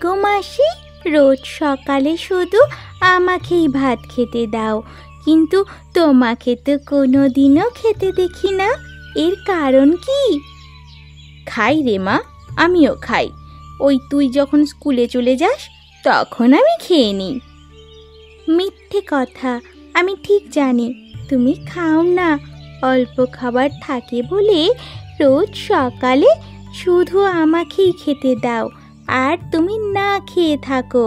গো মাসি, রোজ সকালে শুধু আমাকেই ভাত খেতে দাও, কিন্তু তোমাকে তো কোনোদিনও খেতে দেখি না। এর কারণ কি? খাই রে মা, আমিও খাই। ওই তুই যখন স্কুলে চলে যাস তখন আমি খেয়ে নিই। মিথ্যে কথা, আমি ঠিক জানি তুমি খাও না। অল্প খাবার থাকে বলে রোজ সকালে শুধু আমাকেই খেতে দাও, আর তুমি না খেয়ে থাকো।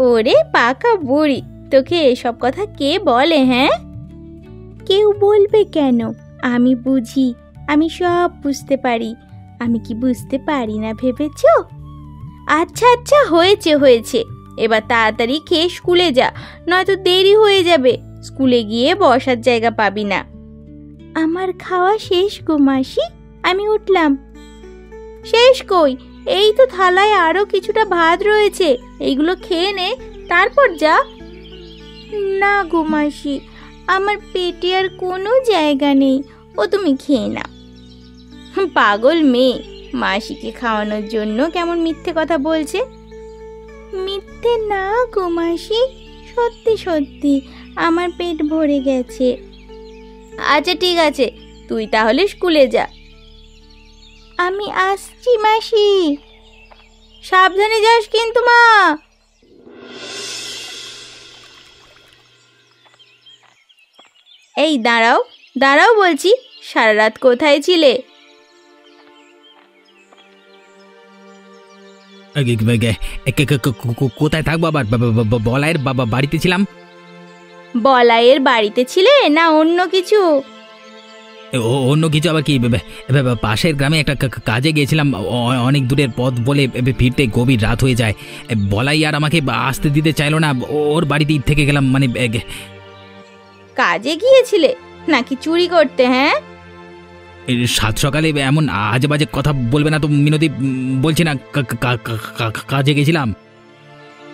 ওরে পাকা বুড়ি, তোকে এসব কথা কে বলে? হ্যাঁ, কেউ বলবে কেন? আমি বুঝি, আমি সব বুঝতে পারি। আমি কি বুঝতে পারি না ভেবেছ? আচ্ছা আচ্ছা, হয়েছে হয়েছে, এবার তাড়াতাড়ি খেয়ে স্কুলে যা, নয়তো দেরি হয়ে যাবে। স্কুলে গিয়ে বসার জায়গা পাবি না। আমার খাওয়া শেষ গো মাসি, আমি উঠলাম। শেষ কই, এই তো থালায় আরো কিছুটা ভাত রয়েছে, এইগুলো খেয়ে নে, তারপর যা। না গো মাসি, আমার পেটে আর কোনো জায়গা নেই, ও তুমি খেয়ে নাও। পাগল মেয়ে, মাসিকে খাওয়ানোর জন্য কেমন মিথ্যে কথা বলছে। মিথ্যে না গো মাসি, সত্যি সত্যি আমার পেট ভরে গেছে। আচ্ছা ঠিক আছে, তুই তাহলে স্কুলে যা। আমি আসছি মাসি। সাবধানে যাস কিন্তু মা। এই দাঁড়াও দাঁড়াও বলছি, সারা রাত কোথায় ছিলে? কোথায় থাকবো আবার? বলাইয়ের বাড়িতে ছিলাম। বলাইয়ের বাড়িতে ছিলে না অন্য কিছু? অন্য কিছু আবার কি? পাশের গ্রামে একটা কাজে গিয়েছিলাম, অনেক দূরের পথ বলে ফিরতে গভীর রাত হয়ে যায়। বলাই আর আমাকে আসতে দিতে চাইলো না, ওর বাড়িতেই থেকে গেলাম। মানে কাজে গিয়েছিলে নাকি চুরি করতে? হ্যাঁ, সাত সকালে এমন আজে বাজে কথা বলবে না তো মিনতি, বলছি না কাজে গেছিলাম।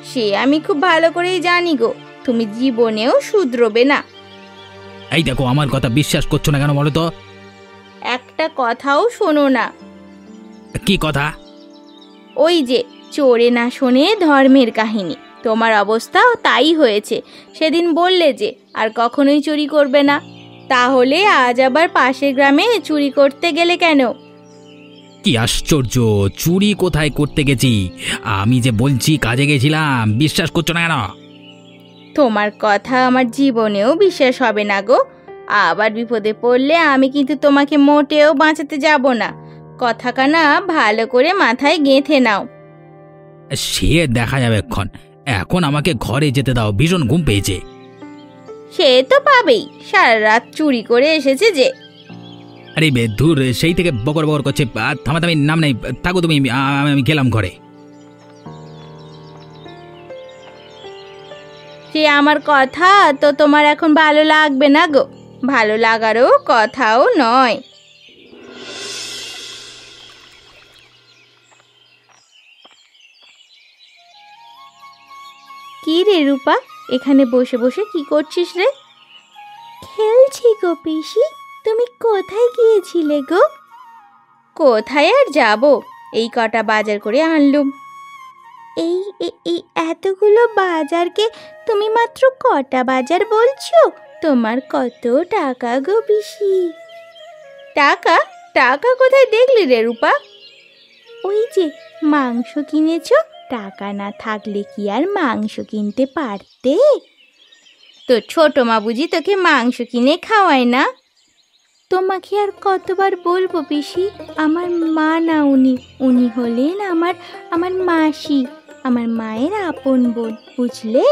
সে আমি খুব ভালো করেই জানি গো, তুমি জীবনেও শুধরোবে না। এই দেখো, আমার কথা বিশ্বাস করছো না কেন বলো তো? একটা কথাও শোনো না। কি কথা? ওই যে চোরে না শোনে ধর্মের কাহিনী, তোমার অবস্থাও তাই হয়েছে। সেদিন বললে যে আর কখনোই চুরি করবে না, তাহলে আজ আবার পাশের গ্রামে চুরি করতে গেলে কেন? কি আশ্চর্য, চুরি কোথায় করতে গেছি? আমি যে বলছি কাজে গেছিলাম, বিশ্বাস করছো না কেন? তোমার কথা আমার জীবনেও বিশ্বাস হবে না গো। আবার বিপদে পড়লে আমি কিন্তু তোমাকে মোটেও বাঁচাতে যাব না। কথা কানা ভালো করে মাথায় গেঁথে নাও। সে দেখা যাবে এখন। এখন আমাকে ঘরে যেতে দাও, ভীষণ ঘুম পেয়েছে। সে তো পাবেই, সারা রাত চুরি করে এসেছে যে। আরে ধুর, সেই থেকে বকর বকর করছে, থামাথামি নাম নেই। থাকো তুমি, আমি গেলাম ঘরে। সে আমার কথা তো তোমার এখন ভালো লাগবে না গো, ভালো লাগারও কথাও নয়। কি রে রূপা, এখানে বসে বসে কি করছিস রে? খেলছি গো পিসি। তুমি কোথায় গিয়েছিলে গো? কোথায় আর যাব, এই কটা বাজার করে আনলুম। এই এই এতগুলো বাজারকে তুমি মাত্র কটা বাজার বলছো? তোমার কত টাকা গো পিসি? টাকা? টাকা কোথায় দেখলি রে রূপা? ওই যে মাংস কিনেছো, টাকা না থাকলে কি আর মাংস কিনতে পারতে? তো ছোট মা বুঝি তোকে মাংস কিনে খাওয়ায় না? তোমাকে আর কতবার বলবো পিসি, আমার মা না উনি, উনি হলেন আমার মাসি, আমার মায়ের আপন বোন, বুঝলে?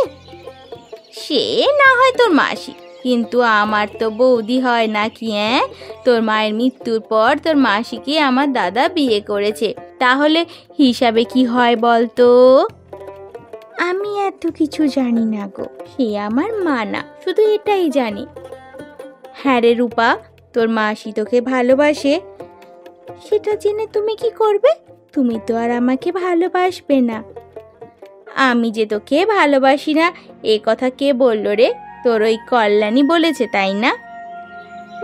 সে না হয় তোর মাসি, কিন্তু আমার তো বৌদি হয় নাকি? হ্যাঁ, তোর মায়ের মৃত্যুর পর তোর মাসিকে আমার দাদা বিয়ে করেছে, তাহলে হিসাবে কি হয় বলতো? আমি এত কিছু জানি না গো, সে আমার মা না, শুধু এটাই জানি। হ্যাঁ রে রূপা, তোর মাসি তোকে ভালোবাসে। সেটা জেনে তুমি কি করবে? তুমি তো আর আমাকে ভালোবাসবে না। আমি যে তোকে ভালোবাসি না এ কথা কে বললো রে? তোর ওই কল্যাণী বলেছে, তাই না?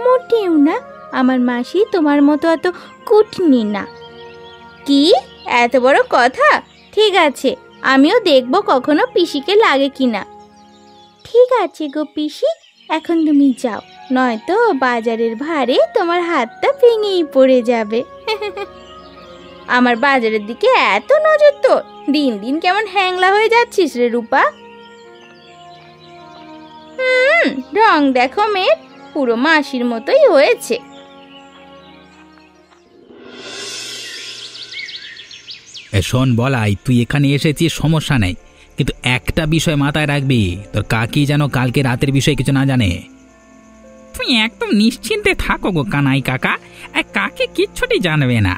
মোটেও না, আমার মাসি তোমার মতো এত কুটনি না। কি এত বড় কথা? ঠিক আছে, আমিও দেখব কখনো পিসিকে লাগে কিনা। ঠিক আছে গো পিসি, এখন তুমি যাও, নয়তো বাজারের ভারে তোমার হাতটা ভেঙেই পড়ে যাবে। আমার বাজারের দিকে এত নজর তোর, দিন দিন কেমন হ্যাংলা হয়ে যাচ্ছিস রে রূপা। রং দেখো মেয়ের, পুরো মাসির মতোই হয়েছে। শোন বলাই, তুই এখানে এসেছিস সমস্যা নেই, কিন্তু একটা বিষয় মাথায় রাখবি, তোর কাকি যেন কালকে রাতের বিষয়ে কিছু না জানে। তুই একদম নিশ্চিন্তে থাকো গো কানাই কাকা, কাকে কিচ্ছুটি জানবে না।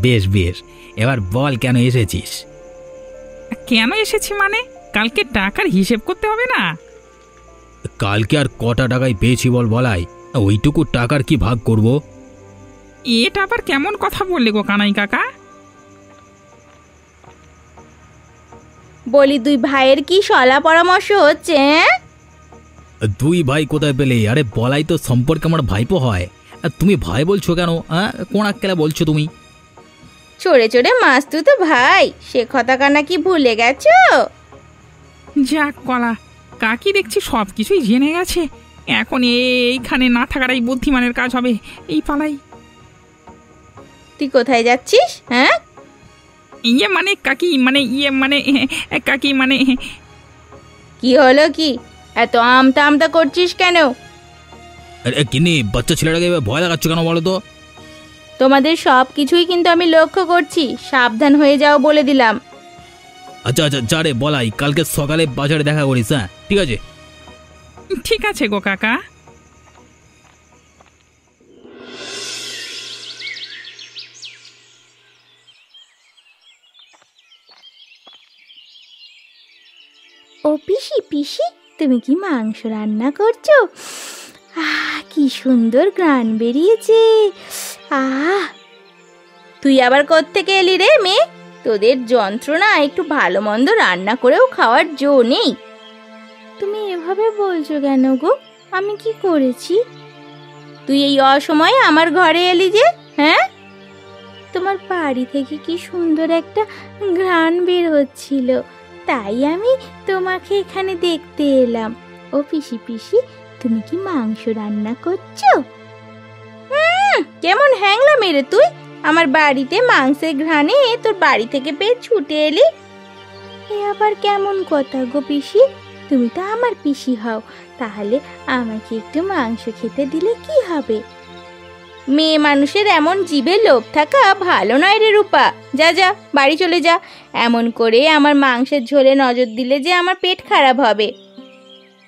বেশ বেশ, এবার বল কেন এসেছিস? কেন এসেছি মানে, কালকে টাকার হিসেব করতে হবে না? কালকে আর কটা টাকায় পেয়েছি বল বলাই, ওইটুকু টাকার কি ভাগ করব? এটা আবার কেমন কথা বললে গো কানাই কাকা? বলি দুই ভাইয়ের কি সলা পরামর্শ হচ্ছে? দুই ভাই কোথায় পেলে? আরে বলাই তো সম্পর্কে আমার ভাইপো হয়, আর তুমি ভাই বলছো কেন? কোন আক্কেলা বলছো তুমি? চড়ে চড়ে মাছ তুই তো ভাই, সে কথা কানা কি ভুলে গেছো? যাক কলা, কাকি দেখছি সব কিছুই জেনে গেছে, এখন এইখানে না থাকাটাই বুদ্ধিমানের কাজ হবে। এই পালাই। তুই কোথায় যাচ্ছিস? হ্যাঁ, ইয়ে মানে কাকি, মানে ইয়ে মানে কাকি মানে। কি হলো কি, এত আমতা আমতা করছিস কেন? কিনি বাচ্চা ছেলেটাকে ভয় লাগাচ্ছ কেন বলো তো? তোমাদের সব কিছুই কিন্তু আমি লক্ষ্য করছি, সাবধান হয়ে যাও বলে দিলাম। আচ্ছা আচ্ছা যা রে বলাই, কালকে সকালে বাজারে দেখা করিস। হ্যাঁ ঠিক আছে। ঠিক আছে গো কাকা। ও পিসি, পিসি তুমি কি মাংস রান্না করছো? কি সুন্দর ঘ্রাণ বেরিয়েছে। তুই আবার কোত্থেকে এলি রে মেয়ে? তোদের যন্ত্রণা একটু ভালো মন্দ রান্না করেও খাওয়ার জো নেই। তুমি এভাবে বলছো কেন গো? আমি কি করেছি? তুই এই অসময়ে আমার ঘরে এলি যে? হ্যাঁ, তোমার বাড়ি থেকে কি সুন্দর একটা ঘ্রাণ বের হচ্ছিল, তাই আমি তোমাকে এখানে দেখতে এলাম। ও পিসি, পিসি তুমি কি মাংস রান্না করছো? কেমন হ্যাংলা মেরে তুই, আমার বাড়িতে মাংসের ঘ্রাণে তোর বাড়ি থেকে পেয়ে ছুটে এলি। এ আবার কেমন কথা গো পিসি? তুমি তো আমার পিসি হও, তাহলে আমাকে একটু মাংস খেতে দিলে কি হবে? মেয়ে মানুষের এমন জিভে লোভ থাকা ভালো নয় রে রূপা। যা যা, বাড়ি চলে যা। এমন করে আমার মাংসের ঝোলে নজর দিলে যে আমার পেট খারাপ হবে।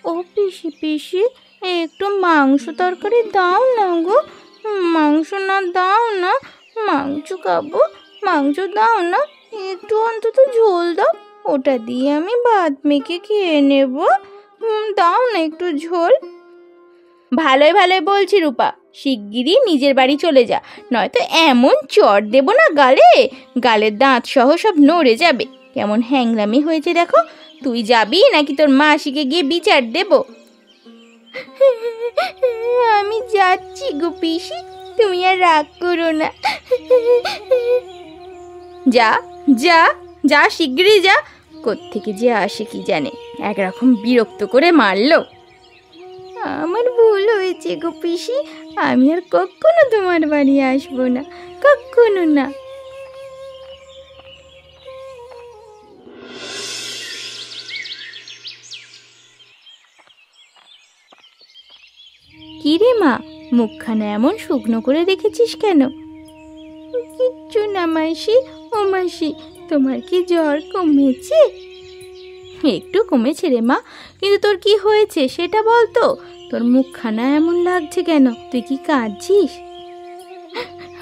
ও পিসি, পিসি একটু মাংস তরকারি দাও না গো, মাংস না দাও না, মাংস খাবো, মাংস দাও না, একটু অন্তত ঝোল দাও, ওটা দিয়ে আমি ভাত মেখে খেয়ে নেব। দাও না একটু ঝোল। ভালোই ভালোই বলছি রূপা, শিগগিরই নিজের বাড়ি চলে যা, নয়তো এমন চড় দেব না গালে, গালের দাঁত সহ সব নড়ে যাবে। কেমন হ্যাংলামি হয়েছে দেখো। তুই যাবি নাকি তোর মাসিকে গিয়ে বিচার দেব? আমি যাচ্ছি গো পিসি, তুমি আর রাগ করো না। যা যা যা, শিগগিরই যা। কোত্থেকে যে আসে কি জানে, একরকম বিরক্ত করে মারলো। আমার ভুল হয়েছে গো পিসি, আমি আর কখনো তোমার বাড়ি আসবো না, কখনো না। কি রে মা, মুখখানা এমন শুকনো করে রেখেছিস কেন? কিচ্ছু না মাসি। ও মাসি, তোমার কি জ্বর কমেছে? একটু কমেছে রে মা, কিন্তু তোর কি হয়েছে সেটা বল তো। তোর মুখখানা এমন লাগছে কেন? তুই কি কাঁদছিস?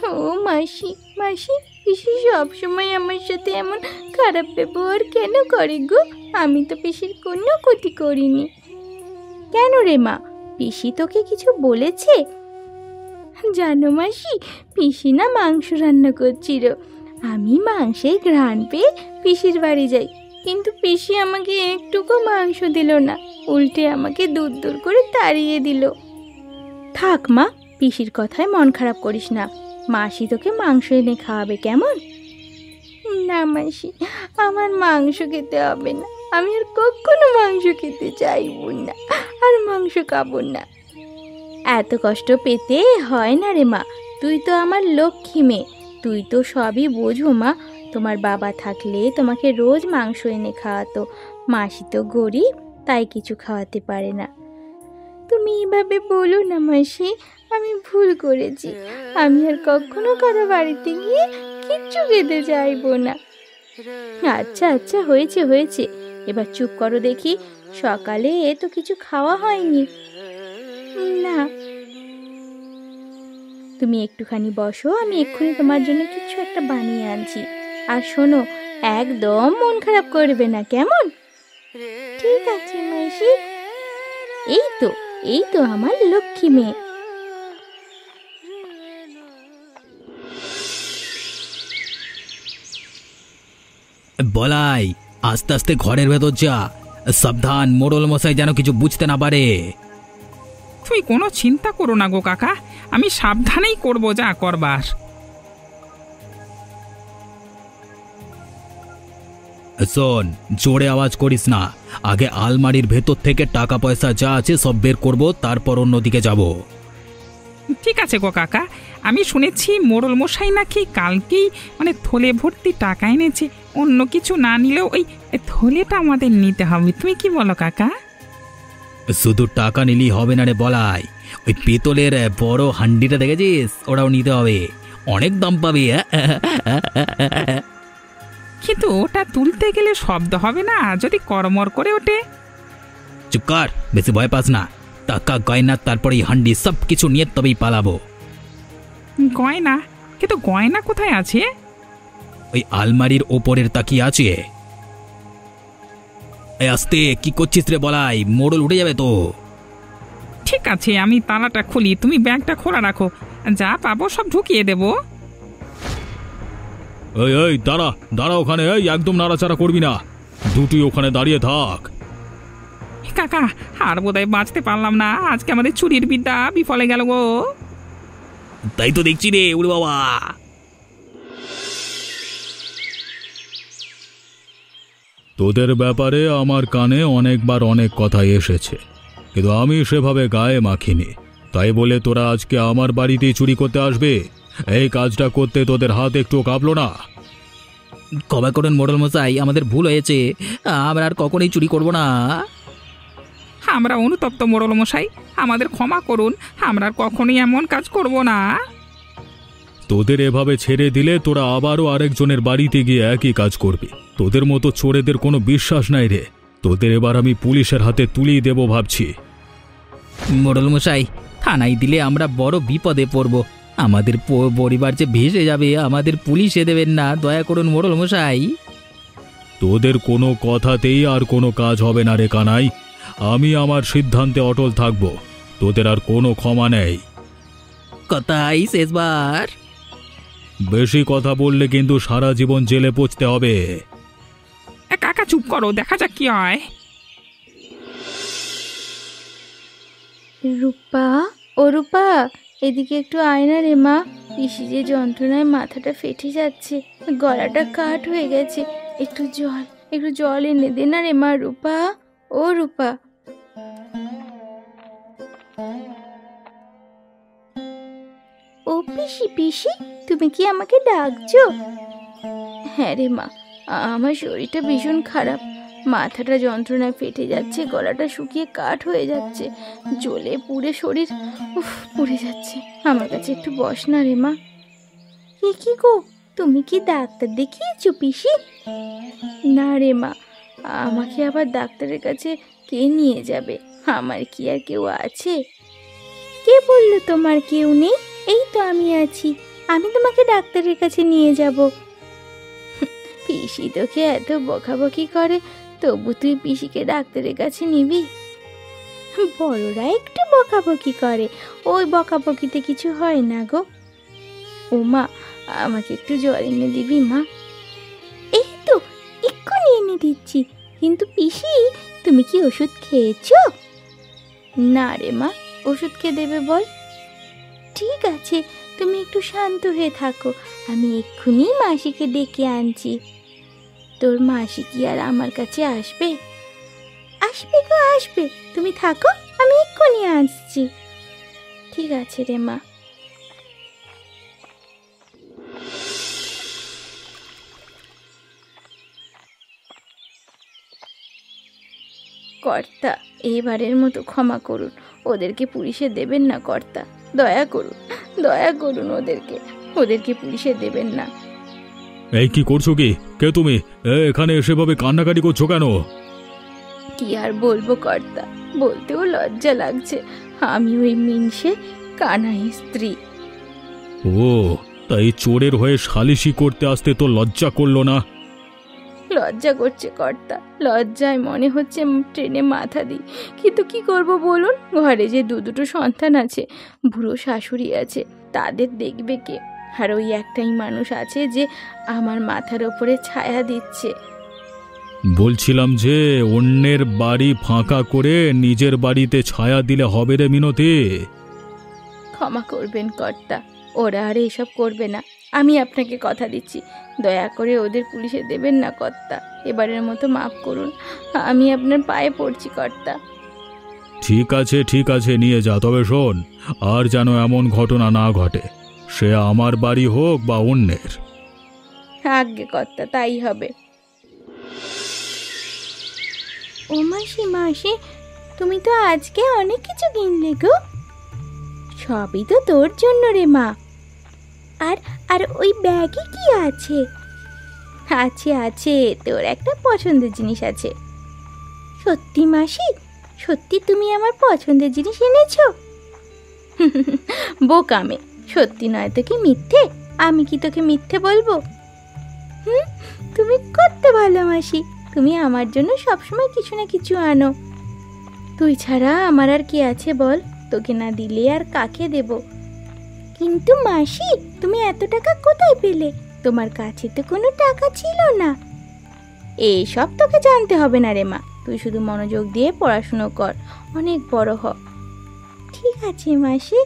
ও মাসি, মাসি পিসি সবসময় আমার সাথে এমন খারাপ ব্যবহার কেন করে গো? আমি তো পিসির কোনো ক্ষতি করিনি। কেন রে মা, পিসি তোকে কিছু বলেছে? জানো মাসি, পিসি না মাংস রান্না করছিল, আমি মাংসের ঘ্রাণ পেয়ে পিসির বাড়ি যাই, কিন্তু পিসি আমাকে একটুকু মাংস দিল না, উল্টে আমাকে দূর দূর করে তাড়িয়ে দিল। থাক মা, পিসির কথায় মন খারাপ করিস না, মাসি তোকে মাংস এনে খাওয়াবে কেমন? না মাসি, আমার মাংস খেতে হবে না। আমি আর কখনো মাংস খেতে চাইব না, আর মাংস খাবো না। এত কষ্ট পেতে হয় না রে মা, তুই তো আমার লক্ষ্মী মেয়ে, তুই তো সবই বোঝো মা। তোমার বাবা থাকলে তোমাকে রোজ মাংস এনে খাওয়াতো, মাসি তো গরিব, তাই কিছু খাওয়াতে পারে না। তুমি এভাবে বলো না মাসি, আমি ভুল করেছি। আমি আর কখনো কারো বাড়িতে গিয়ে কিচ্ছু খেতে চাইবো না। আচ্ছা আচ্ছা, হয়েছে হয়েছে, এবার চুপ করো দেখি। সকালে তো কিছু খাওয়া হয়নি। না, তুমি একটুখানি বসো, আমি এক্ষুনি তোমার জন্য কিছু একটা বানিয়ে আনছি। আর শোনো, একদম মন খারাপ করবে না, কেমন? ঠিক আছে মাসি। এই তো আমার লক্ষ্মী মেয়ে। বলাই, আস্তে আস্তে ঘরের ভেতর যা, সাবধান মোড়ল মশাই যেন কিছু বুঝতে না পারে। তুমি কোনো চিন্তা করো না গো কাকা, আমি সাবধানেই করব যা করবার। শোন, জোরে আওয়াজ করিস না। আগে আলমারির ভেতর থেকে টাকা পয়সা যা আছে সব বের করব, তারপর অন্যদিকে যাব। ঠিক আছে গো কাকা, আমি শুনেছি মোড়ল মশাই নাকি কালকেই থলে ভর্তি টাকা এনেছে। অন্য কিছু না নিলেও ওই থলেটা আমাদের নিতে হবে। তুমি কি বলো কাকা? শুধু টাকা নিলেই হবে না রে বলাই, ওই পেতলের বড় হান্ডিটা দেখেছিস, ওটাও নিতে হবে। অনেক দাম পাবি। কিন্তু ওটা তুলতে গেলে শব্দ হবে না যদি করমর করে ওঠে? চুপ কর, বেশি ভয় পাস না। টাকা গয়না তারপরে হান্ডি সব কিছু নিয়ে তবেই পালাবো। গয়না? কিন্তু গয়না কোথায় আছে? ওই আলমারির ওপরের তাকিয়ে আছে। আস্তে, কি করছিস রে বলাই, মোড়ল উঠে যাবে তো। ঠিক আছে, আমি তালাটা খুলি, তুমি ব্যাগটা খোলা রাখো, যা পাবো সব ঢুকিয়ে দেবো। এই এই দাঁড়া দাঁড়া ওখানে, এই একদম নাড়াচাড়া করবি না, দুটি ওখানে দাঁড়িয়ে থাক। কাকা, আর বোধহয় বাঁচতে পারলাম না, আজকে আমাদের চুরির বিদ্যা বিফলে গেল গো। তাই তো দেখছি রে, উড়ে বাবা। তোদের ব্যাপারে আমার কানে অনেকবার অনেক কথা এসেছে, কিন্তু আমি সেভাবে গায়ে মাখিনি। তাই বলে তোরা আজকে আমার বাড়িতেই চুরি করতে আসবে? এই কাজটা করতে তোদের হাত একটু কাঁপলো না? ক্ষমা করুন মোড়ল মশাই, আমাদের ভুল হয়েছে, আমরা আর কখনোই চুরি করব না। আমরা অনুতপ্ত মোড়ল মশাই, আমাদের ক্ষমা করুন, আমরা আর কখনোই এমন কাজ করব না। তোদের এভাবে ছেড়ে দিলে তোরা আবারও আরেকজনের বাড়িতে গিয়ে একই কাজ করবি। তোদের মতো চোরেদের কোনো বিশ্বাস নাই রে। তোদের এবার আমি পুলিশের হাতে তুলিয়ে দেব ভাবছি। মোড়ল মশাই, থানায় দিলে আমরা বড় বিপদে পড়ব, আমাদের পরিবার যে ভেসে যাবে, আমাদের পুলিশে দেবেন না, দয়া করুন মোড়ল মশাই। তোদের কোনো কথাতেই আর কোনো কাজ হবে না রে কানাই, আমি আমার সিদ্ধান্তে অটল থাকব। তোদের আর কোনো ক্ষমা নেই। কথাই শেষবার। বেশি কথা বললে কিন্তু সারা জীবন জেলে পচতে হবে। কাকা চুপ করো, দেখা যাক কি হয়। রূপা, ও রূপা, এদিকে একটু আয় না রে মা। পিসি যে যন্ত্রণায় মাথাটা ফেটে যাচ্ছে, গলাটা কাট হয়ে গেছে। একটু জল এনে দে না রে মা। রূপা, ও রূপা। ও পিসি, তুমি কি আমাকে ডাকছো? হ্যাঁ রে মা, আমার শরীরটা ভীষণ খারাপ, মাথাটা যন্ত্রণায় ফেটে যাচ্ছে, গলাটা শুকিয়ে কাঠ হয়ে যাচ্ছে, জ্বলে পুড়ে শরীর পুড়ে যাচ্ছে। আমার কাছে একটু বস না রে মা। কি গো, তুমি কি ডাক্তার দেখিয়েছো পিসি? না রে মা, আমাকে আবার ডাক্তারের কাছে কে নিয়ে যাবে? আমার কি আর কেউ আছে? কে বললো তোমার কেউ নেই? এই তো আমি আছি, আমি তোমাকে ডাক্তারের কাছে নিয়ে যাব। পিসি তোকে এত বকাবকি করে, তবু তুই পিসিকে ডাক্তারের কাছে নিবি? বড়রা একটু বকাবকি করে, ওই বকাবকিতে কিছু হয় না গো। ও মা, আমাকে একটু জল এনে দিবি মা? এই তো এক্ষুনি এনে দিচ্ছি। কিন্তু পিসি, তুমি কি ওষুধ খেয়েছো? না রে মা, ওষুধ কে দেবে বল? ঠিক আছে, তুমি একটু শান্ত হয়ে থাকো, আমি এক্ষুনি মাসিকে ডেকে আনছি। তোর মাসি কি আর আমার কাছে আসবে? আসবে গো আসবে, তুমি থাকো, আমি এক্ষুনি আসছি। ঠিক আছে রে মা। কর্তা, এবারের মতো ক্ষমা করুন, ওদেরকে পুলিশে দেবেন না কর্তা, দয়া করুন, দয়া করুন, ওদেরকে পুলিশে দেবেন না। এই কি করছো কি? কে তুমি? এখানে সেভাবে কান্নাকাটি করছো কেন? কি আর বলবো কর্তা, বলতেও লজ্জা লাগছে, আমি ওই মিনসে কানাইয়ের স্ত্রী। ও, তাই চোরের হয়ে সালিশি করতে আসতে তো লজ্জা করলো না? লজ্জা করছে কর্তা, লজ্জায় মনে হচ্ছে ট্রেনে মাথা দিই, কিন্তু কি করব বলুন, ঘরে যে দুটো সন্তান আছে, বুড়ো শাশুড়ি আছে, তাদের দেখবে কে? আর ওই একটাই মানুষ আছে যে আমার মাথার ওপরে ছায়া দিচ্ছে। বলছিলাম যে অন্যের বাড়ি ফাঁকা করে নিজের বাড়িতে ছায়া দিলে হবে রে মিনতি। ক্ষমা করবেন কর্তা, ওরা আর এসব করবে না, আমি আপনাকে কথা দিচ্ছি, দয়া করে ওদের পুলিশে দেবেন না কর্তা, এবারের মতো মাফ করুন, আমি আপনার পায়ে পড়ছি কর্তা। ঠিক আছে, নিয়ে যা, তবে শোন, আর যেন এমন ঘটনা না ঘটে, সে আমার বাড়ি হোক বা অন্যের। আজ্ঞে কর্তা, তাই হবে। ও মাসি, মাসি, তুমি তো আজকে অনেক কিছু কিনলে গো। সবই তো তোর জন্য রে মা। আর আর ওই ব্যাগে কি আছে? আছে আছে, তোর একটা পছন্দের জিনিস আছে। সত্যি মাসি, সত্যি তুমি আমার পছন্দের জিনিস এনেছো? বোকামে, সত্যি নয় তো কি মিথ্যে? আমি কি তোকে মিথ্যে বলবো? তুমি কত ভালো মাসি, তুমি আমার জন্য সবসময় কিছু না কিছু আনো। তুই ছাড়া আমার আর কি আছে বল, তোকে না দিলে আর কাকে দেব? কিন্তু মাসি, তুমি এত টাকা কোথায় পেলে? তোমার কাছে তো কোনো টাকা ছিল না। এইসব তোকে জানতে হবে না রে মা, তুই শুধু মনোযোগ দিয়ে পড়াশুনো কর, অনেক বড় হ। ঠিক আছে মাসি।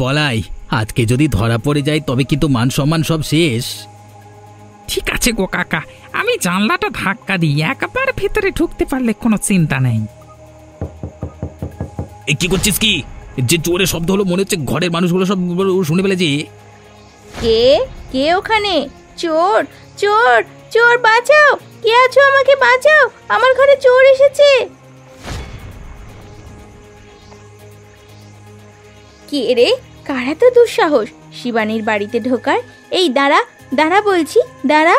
বলাই, আজকে যদি ধরা পড়ে যায় তবে কিন্তু মান সম্মান সব শেষ। ঠিক আছে গো কাকা, আমি জানলাটা ধাক্কা দিই, একবার ভেতরে ঢুকতে পারলে কোনো চিন্তা নেই। এ কি করছিস কি? যে জোরে শব্দ হলো মনে হচ্ছে ঘরের মানুষগুলো সব শুনে ফেলেছে। কে কে ওখানে? চোর চোর চোর, বাঁচাও! কে আছো? আমাকে বাঁচাও, আমার ঘরে চোর এসেছে। কে রে? কারা তো দুঃসাহস শিবানীর বাড়িতে ঢোকার? এই দাঁড়া দাঁড়া বলছি, দাঁড়া।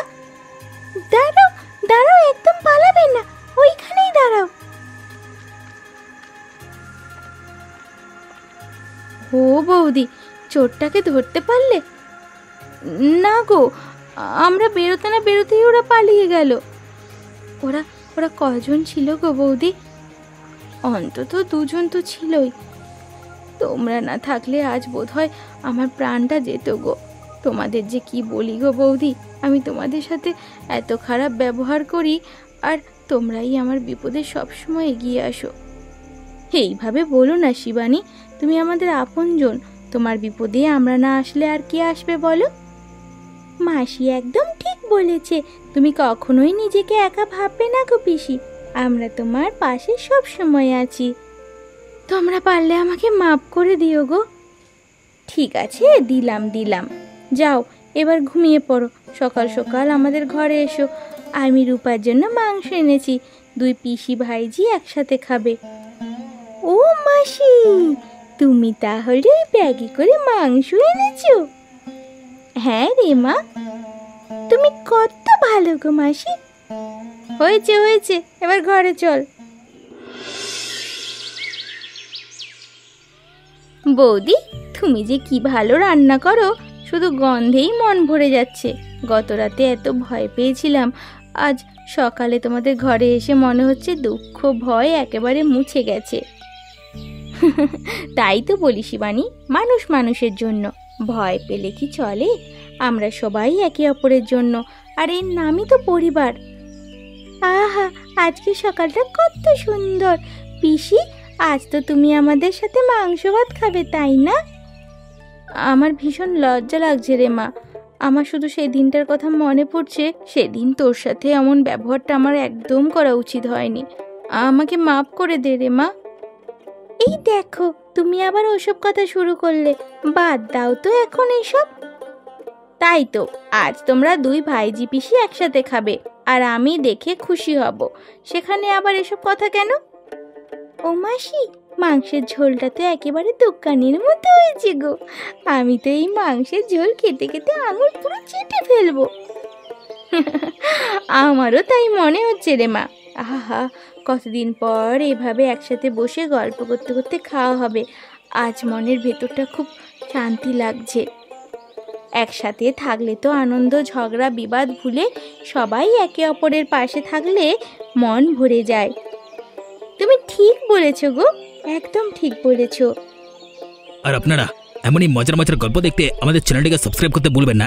দাঁড়াও দাঁড়াও, একদম পালাবে না, ওইখানেই দাঁড়াও। ও বৌদি, চোরটাকে ধরতে পারলে? না গো, আমরা বেরোতে না বেরোতেই ওরা পালিয়ে গেল। ওরা ওরা কজন ছিল গো বৌদি? অন্তত দুজন তো ছিলই। তোমরা না থাকলে আজ বোধহয় আমার প্রাণটা যেত গো। তোমাদের যে কি বলি গো বৌদি, আমি তোমাদের সাথে এত খারাপ ব্যবহার করি, আর তোমরাই আমার বিপদে সবসময় এগিয়ে আসো। এইভাবে বলো না শিবানী, তুমি আমাদের আপনজন, তোমার বিপদে আমরা না আসলে আর কে আসবে বলো? মাসি একদম ঠিক বলেছে, তুমি কখনোই নিজেকে একা ভাববে না গো পিসি, আমরা তোমার পাশে সব সময় আছি। তোমরা পারলে আমাকে মাফ করে দিও গো। ঠিক আছে, দিলাম দিলাম। যাও এবার ঘুমিয়ে পড়ো, সকাল সকাল আমাদের ঘরে এসো, আমি রূপার জন্য মাংস এনেছি, দুই পিসি ভাইজি একসাথে খাবে। ও মাসি, তুমি তাহলে ওই ব্যাগে করে মাংস এনেছো? হ্যাঁ রে মা, তুমি কত ভালো গো মাসি। হয়েছে হয়েছে, এবার ঘরে চল। বৌদি, তুমি যে কি ভালো রান্না করো, শুধু গন্ধেই মন ভরে যাচ্ছে। গত রাতে এত ভয় পেয়েছিলাম, আজ সকালে তোমাদের ঘরে এসে মনে হচ্ছে দুঃখ ভয় একেবারে মুছে গেছে। তাই তো বলি শিবানী, মানুষ মানুষের জন্য, ভয় পেলে কি চলে? আমরা সবাই একে অপরের জন্য, আর এর নামই তো পরিবার। আহা, আজকে সকালটা কত সুন্দর। পিসি, আজ তো তুমি আমাদের সাথে মাংস ভাত খাবে, তাই না? আমার ভীষণ লজ্জা লাগছে রে মা। আমার শুধু সেই দিনটার কথা মনে পড়ছে। সেদিন তোর সাথে এমন ব্যবহারটা আমার একদম করা উচিত হয়নি। আমাকে মাফ করে দে রে মা। এই দেখো, তুমি আবার ওসব কথা শুরু করলে। বাদ দাও তো এখন এইসব। তাই তো, আজ তোমরা দুই ভাইজি পিসি একসাথে খাবে, আর আমি দেখে খুশি হব। সেখানে আবার এসব কথা কেন? ও মাসি, মাংসের ঝোলটা তো একেবারে দোকানের মতো হয়েছে গো। আমি তো এই মাংসের ঝোল খেতে খেতে আঙুল পুরো চেটে ফেলবো। আমারও তাই মনে হচ্ছে রে মা। আহা, কতদিন পর এভাবে একসাথে বসে গল্প করতে করতে খাওয়া হবে। আজ মনের ভেতরটা খুব শান্তি লাগছে। একসাথে থাকলে তো আনন্দ, ঝগড়া, বিবাদ ভুলে সবাই একে অপরের পাশে থাকলে মন ভরে যায়। তুমি ঠিক বলেছো গো, একদম ঠিক বলেছো। আর আপনারা এমনই মজার মজার গল্প দেখতে আমাদের চ্যানেলটিকে সাবস্ক্রাইব করতে ভুলবেন না।